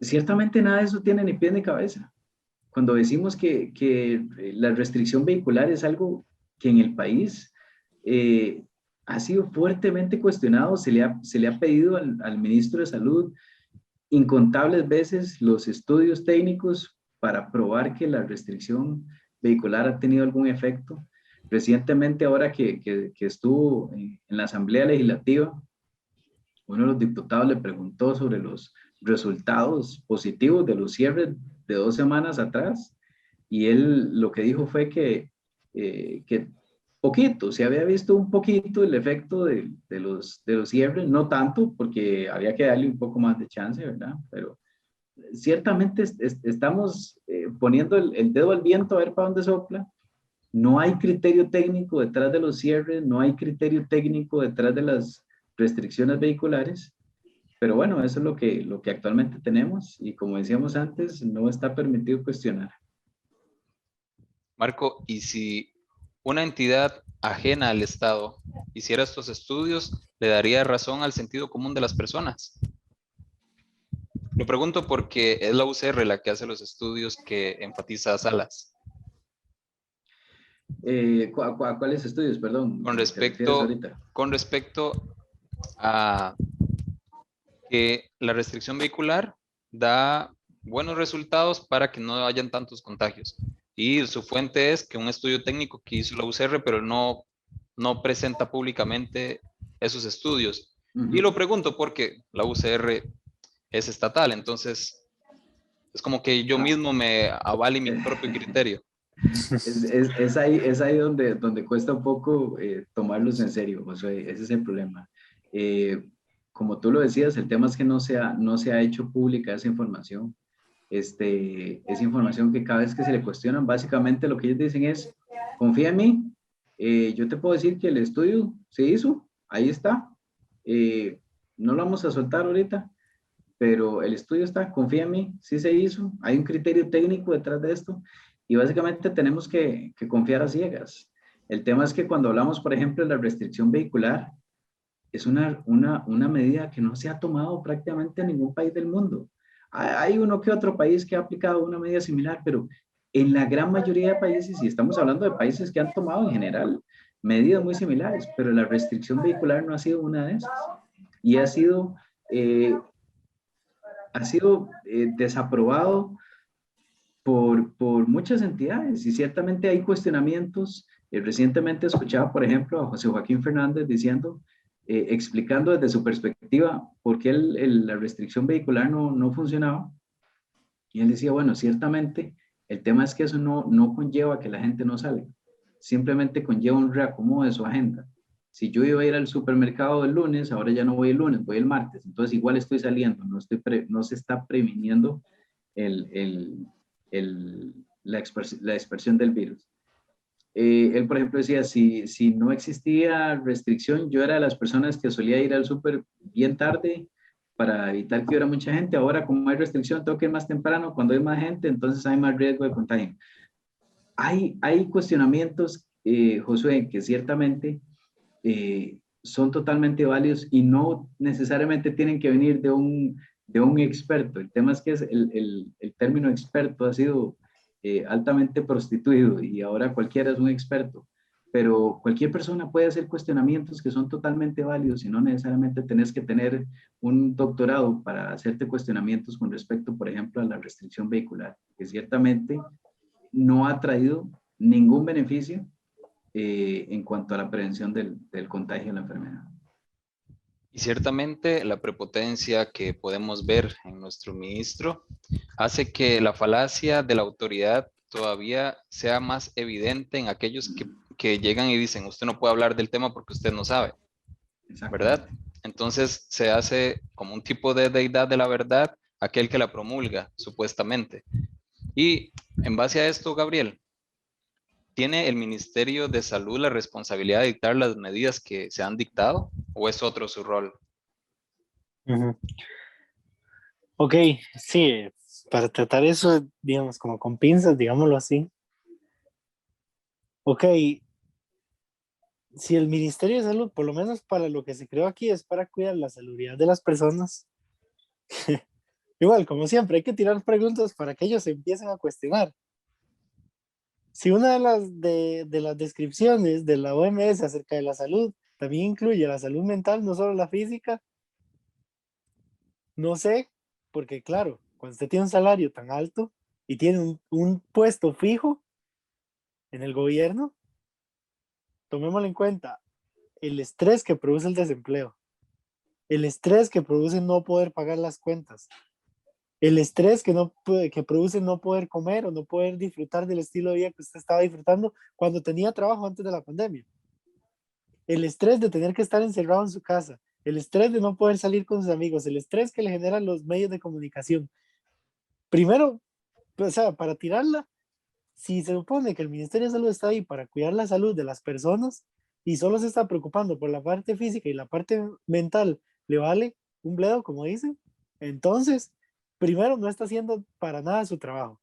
ciertamente nada de eso tiene ni pie ni cabeza. Cuando decimos que la restricción vehicular es algo que en el país ha sido fuertemente cuestionado, se le ha pedido al ministro de Salud incontables veces los estudios técnicos para probar que la restricción vehicular ha tenido algún efecto. Recientemente, ahora que estuvo en la Asamblea Legislativa, uno de los diputados le preguntó sobre los resultados positivos de los cierres de 2 semanas atrás, y él lo que dijo fue que poquito, se había visto un poquito el efecto de los cierres, no tanto, porque había que darle un poco más de chance, ¿verdad? Pero ciertamente estamos poniendo el dedo al viento a ver para dónde sopla. No hay criterio técnico detrás de los cierres, no hay criterio técnico detrás de las restricciones vehiculares, pero bueno, eso es lo que actualmente tenemos, y como decíamos antes, no está permitido cuestionar. Marco, ¿y si una entidad ajena al Estado hiciera estos estudios, le daría razón al sentido común de las personas? Lo pregunto porque es la UCR la que hace los estudios que enfatiza a Salas. ¿Cuáles estudios, perdón? Con respecto a que la restricción vehicular da buenos resultados para que no hayan tantos contagios. Y su fuente es que un estudio técnico que hizo la UCR, pero no presenta públicamente esos estudios. Y lo pregunto porque la UCR es estatal, entonces es como que yo mismo me avale mi propio criterio. Es ahí donde cuesta un poco tomarlos en serio, José, ese es el problema. Como tú lo decías, el tema es que no se ha hecho pública esa información. Es información que cada vez que se le cuestionan, básicamente lo que ellos dicen es, confía en mí, yo te puedo decir que el estudio se hizo, ahí está, no lo vamos a soltar ahorita, pero el estudio está, confía en mí, sí se hizo, hay un criterio técnico detrás de esto y básicamente tenemos que confiar a ciegas. El tema es que cuando hablamos, por ejemplo, de la restricción vehicular, es una medida que no se ha tomado prácticamente en ningún país del mundo. Hay uno que otro país que ha aplicado una medida similar, pero en la gran mayoría de países, y estamos hablando de países que han tomado en general medidas muy similares, pero la restricción vehicular no ha sido una de esas. Y eh, ha sido desaprobado por muchas entidades y ciertamente hay cuestionamientos. Recientemente escuchaba, por ejemplo, a José Joaquín Fernández diciendo, explicando desde su perspectiva por qué la restricción vehicular no funcionaba. Y él decía, bueno, ciertamente el tema es que eso no conlleva que la gente no salga, simplemente conlleva un reacomodo de su agenda. Si yo iba a ir al supermercado el lunes, ahora ya no voy el lunes, voy el martes, entonces igual estoy saliendo, no se está previniendo el, el, la expresión del virus. Él, por ejemplo, decía, si no existía restricción, yo era de las personas que solía ir al súper bien tarde para evitar que hubiera mucha gente. Ahora, como hay restricción, tengo que ir más temprano. Cuando hay más gente, entonces hay más riesgo de contagio. Hay cuestionamientos, Josué, que ciertamente son totalmente válidos y no necesariamente tienen que venir de un experto. El tema es que el término experto ha sido altamente prostituido y ahora cualquiera es un experto, pero cualquier persona puede hacer cuestionamientos que son totalmente válidos y no necesariamente tenés que tener un doctorado para hacerte cuestionamientos con respecto, por ejemplo, a la restricción vehicular, que ciertamente no ha traído ningún beneficio en cuanto a la prevención del contagio de la enfermedad. Y ciertamente la prepotencia que podemos ver en nuestro ministro hace que la falacia de la autoridad todavía sea más evidente en aquellos que llegan y dicen, usted no puede hablar del tema porque usted no sabe, ¿verdad? Entonces se hace como un tipo de deidad de la verdad aquel que la promulga, supuestamente. Y en base a esto, Gabriel, ¿tiene el Ministerio de Salud la responsabilidad de dictar las medidas que se han dictado o es otro su rol? Ok, sí, para tratar eso, digamos, como con pinzas, digámoslo así. Ok, si el Ministerio de Salud, por lo menos para lo que se creó aquí, es para cuidar la salubridad de las personas, igual, como siempre, hay que tirar preguntas para que ellos se empiecen a cuestionar. Si una de las descripciones de la OMS acerca de la salud también incluye la salud mental, no solo la física, no sé, porque claro, cuando usted tiene un salario tan alto y tiene un puesto fijo en el gobierno, tomémoslo en cuenta, el estrés que produce el desempleo, el estrés que produce no poder pagar las cuentas, el estrés que produce no poder comer o no poder disfrutar del estilo de vida que usted estaba disfrutando cuando tenía trabajo antes de la pandemia, el estrés de tener que estar encerrado en su casa, el estrés de no poder salir con sus amigos, el estrés que le generan los medios de comunicación. Primero, o sea, para tirarla, si se supone que el Ministerio de Salud está ahí para cuidar la salud de las personas y solo se está preocupando por la parte física y la parte mental le vale un bledo, como dicen, entonces, primero no está haciendo para nada su trabajo.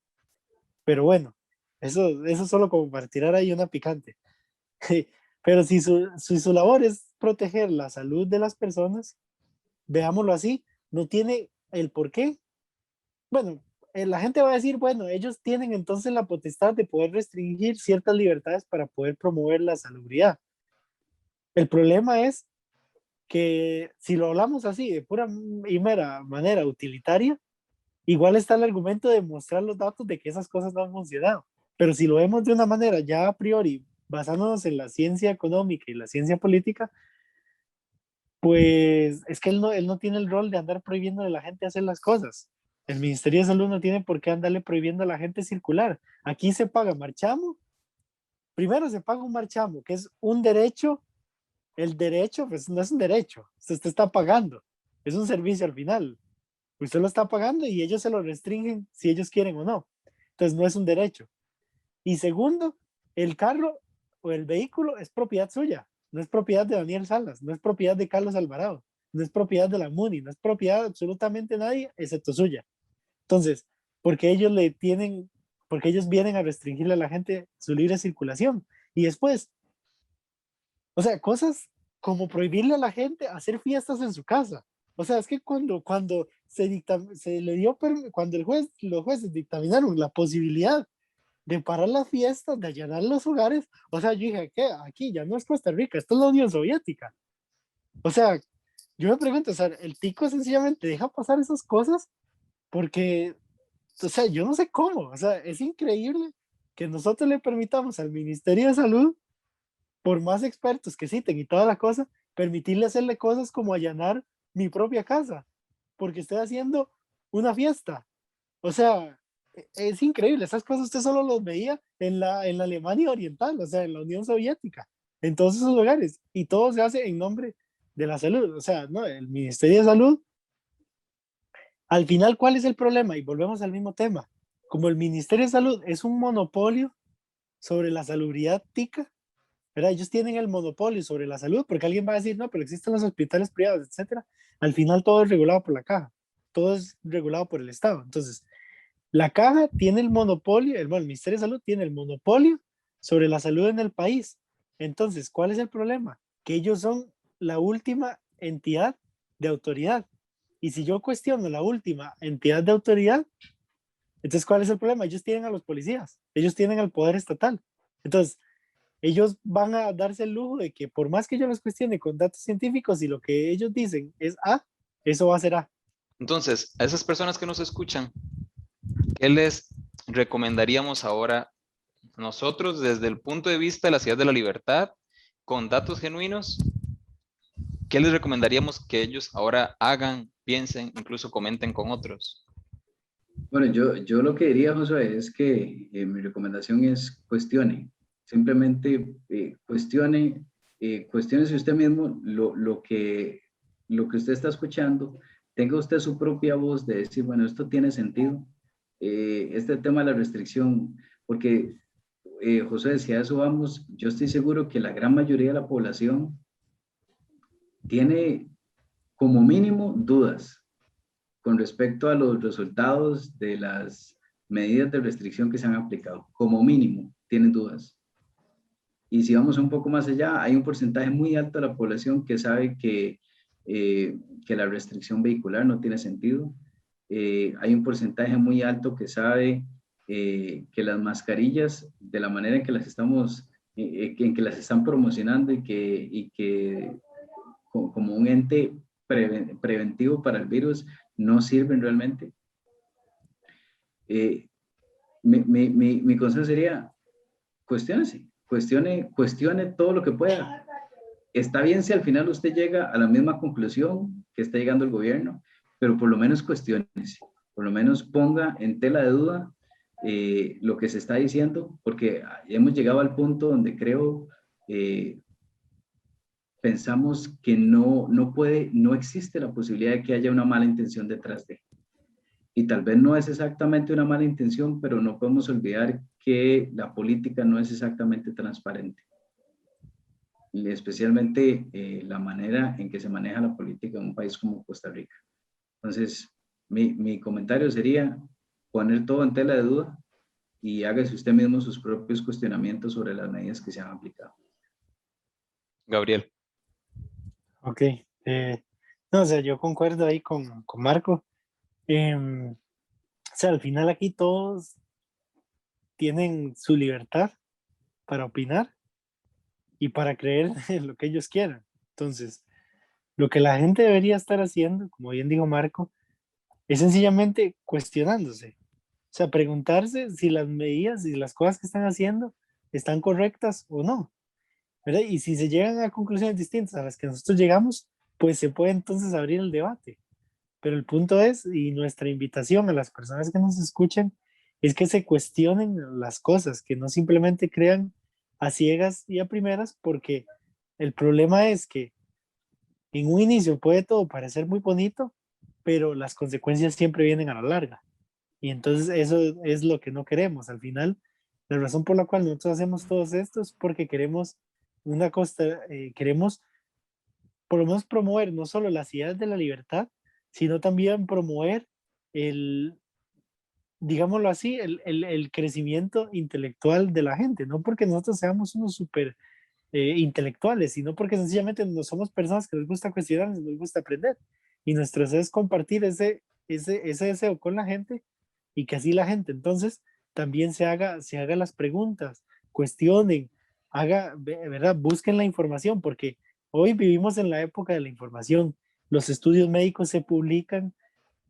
Pero bueno, eso solo como para tirar ahí una picante. Pero si su labor es proteger la salud de las personas, veámoslo así, no tiene el por qué. Bueno, la gente va a decir, bueno, ellos tienen entonces la potestad de poder restringir ciertas libertades para poder promover la salubridad. El problema es que si lo hablamos así, de pura y mera manera utilitaria, igual está el argumento de mostrar los datos de que esas cosas no han funcionado. Pero si lo vemos de una manera ya a priori, basándonos en la ciencia económica y la ciencia política, pues es que él no tiene el rol de andar prohibiendo a la gente hacer las cosas. El Ministerio de Salud no tiene por qué andarle prohibiendo a la gente circular. Aquí se paga marchamo. Primero se paga un marchamo, que es un derecho. El derecho, pues no es un derecho. Usted está pagando. Es un servicio al final. Usted lo está pagando y ellos se lo restringen si ellos quieren o no. Entonces no es un derecho. Y segundo, el carro o el vehículo es propiedad suya, no es propiedad de Daniel Salas, no es propiedad de Carlos Alvarado, no es propiedad de la MUNI, no es propiedad de absolutamente nadie excepto suya. Entonces, porque ellos le tienen, porque ellos vienen a restringirle a la gente su libre circulación. Y después, o sea, cosas como prohibirle a la gente hacer fiestas en su casa. O sea, es que cuando se le dio, cuando los jueces dictaminaron la posibilidad de parar las fiestas, de allanar los hogares. O sea, yo dije, ¿qué? Aquí ya no es Costa Rica, esto es la Unión Soviética. O sea, yo me pregunto, o sea, el tico sencillamente deja pasar esas cosas porque, o sea, yo no sé cómo, o sea, es increíble que nosotros le permitamos al Ministerio de Salud, por más expertos que citen y toda la cosa, permitirle hacerle cosas como allanar mi propia casa, porque estoy haciendo una fiesta. O sea, es increíble, esas cosas usted solo los veía en la Alemania Oriental, o sea, en la Unión Soviética, en todos esos lugares, y todo se hace en nombre de la salud, o sea, no, el Ministerio de Salud, al final, ¿cuál es el problema? Y volvemos al mismo tema, como el Ministerio de Salud es un monopolio sobre la salubridad tica, ¿verdad? Ellos tienen el monopolio sobre la salud, porque alguien va a decir, no, pero existen los hospitales privados, etcétera. Al final todo es regulado por la caja, todo es regulado por el Estado, entonces la caja tiene el monopolio, el Ministerio de Salud tiene el monopolio sobre la salud en el país. Entonces, ¿cuál es el problema? Que ellos son la última entidad de autoridad. Y si yo cuestiono la última entidad de autoridad, entonces, ¿cuál es el problema? Ellos tienen a los policías, ellos tienen al poder estatal. Entonces, ellos van a darse el lujo de que por más que yo los cuestione con datos científicos y lo que ellos dicen es A, eso va a ser A. Entonces, a esas personas que nos escuchan, ¿qué les recomendaríamos ahora nosotros desde el punto de vista de la ciudad de la libertad, con datos genuinos? ¿Qué les recomendaríamos que ellos ahora hagan, piensen, incluso comenten con otros? Bueno, yo lo que diría, José, es que mi recomendación es cuestione. Simplemente cuestione usted mismo lo que usted está escuchando. Tenga usted su propia voz de decir, bueno, esto tiene sentido. Este tema de la restricción, porque José, si a eso vamos, yo estoy seguro que la gran mayoría de la población tiene como mínimo dudas con respecto a los resultados de las medidas de restricción que se han aplicado. Como mínimo, tienen dudas. Y si vamos un poco más allá, hay un porcentaje muy alto de la población que sabe que la restricción vehicular no tiene sentido. Hay un porcentaje muy alto que sabe que las mascarillas, de la manera en que las en que las están promocionando y que como un ente preventivo para el virus, no sirven realmente. Mi consejo sería, cuestione todo lo que pueda. Está bien si al final usted llega a la misma conclusión que está llegando el gobierno, pero por lo menos cuestiónese, por lo menos ponga en tela de duda lo que se está diciendo, porque hemos llegado al punto donde creo pensamos que no existe la posibilidad de que haya una mala intención detrás de. Y tal vez no es exactamente una mala intención, pero no podemos olvidar que la política no es exactamente transparente. Y especialmente la manera en que se maneja la política en un país como Costa Rica. Entonces, mi comentario sería poner todo en tela de duda y hágase usted mismo sus propios cuestionamientos sobre las medidas que se han aplicado. Gabriel. Ok. No, o sea, yo concuerdo ahí con Marco. O sea, al final aquí todos tienen su libertad para opinar y para creer en lo que ellos quieran. Entonces, lo que la gente debería estar haciendo, como bien dijo Marco, es sencillamente cuestionándose. O sea, preguntarse si las medidas y las cosas que están haciendo están correctas o no, ¿verdad? Y si se llegan a conclusiones distintas a las que nosotros llegamos, pues se puede entonces abrir el debate. Pero el punto es, y nuestra invitación a las personas que nos escuchan, es que se cuestionen las cosas, que no simplemente crean a ciegas y a primeras, porque el problema es que en un inicio puede todo parecer muy bonito, pero las consecuencias siempre vienen a la larga. Y entonces eso es lo que no queremos. Al final, la razón por la cual nosotros hacemos todo esto es porque queremos una cosa, queremos por lo menos promover no solo las ideas de la libertad, sino también promover el, digámoslo así, el crecimiento intelectual de la gente, no porque nosotros seamos unos súper intelectuales, sino porque sencillamente no somos personas que nos gusta cuestionar, nos gusta aprender. Y nuestro deseo es compartir ese deseo con la gente y que así la gente entonces también se haga las preguntas, cuestionen, ¿verdad? Busquen la información, porque hoy vivimos en la época de la información. Los estudios médicos se publican,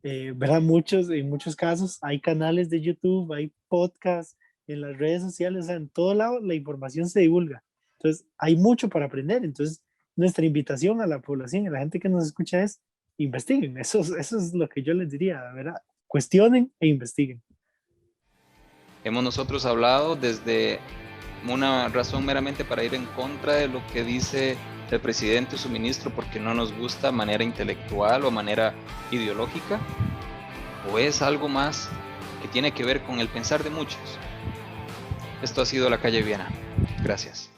¿verdad? En muchos casos hay canales de YouTube, hay podcasts en las redes sociales, o sea, en todo lado la información se divulga. Entonces, hay mucho para aprender. Entonces, nuestra invitación a la población y a la gente que nos escucha es investiguen. Eso es lo que yo les diría, ¿verdad? Cuestionen e investiguen. Hemos nosotros hablado desde una razón meramente para ir en contra de lo que dice el presidente o su ministro porque no nos gusta manera intelectual o manera ideológica, o es algo más que tiene que ver con el pensar de muchos. Esto ha sido La Calle Viana. Gracias.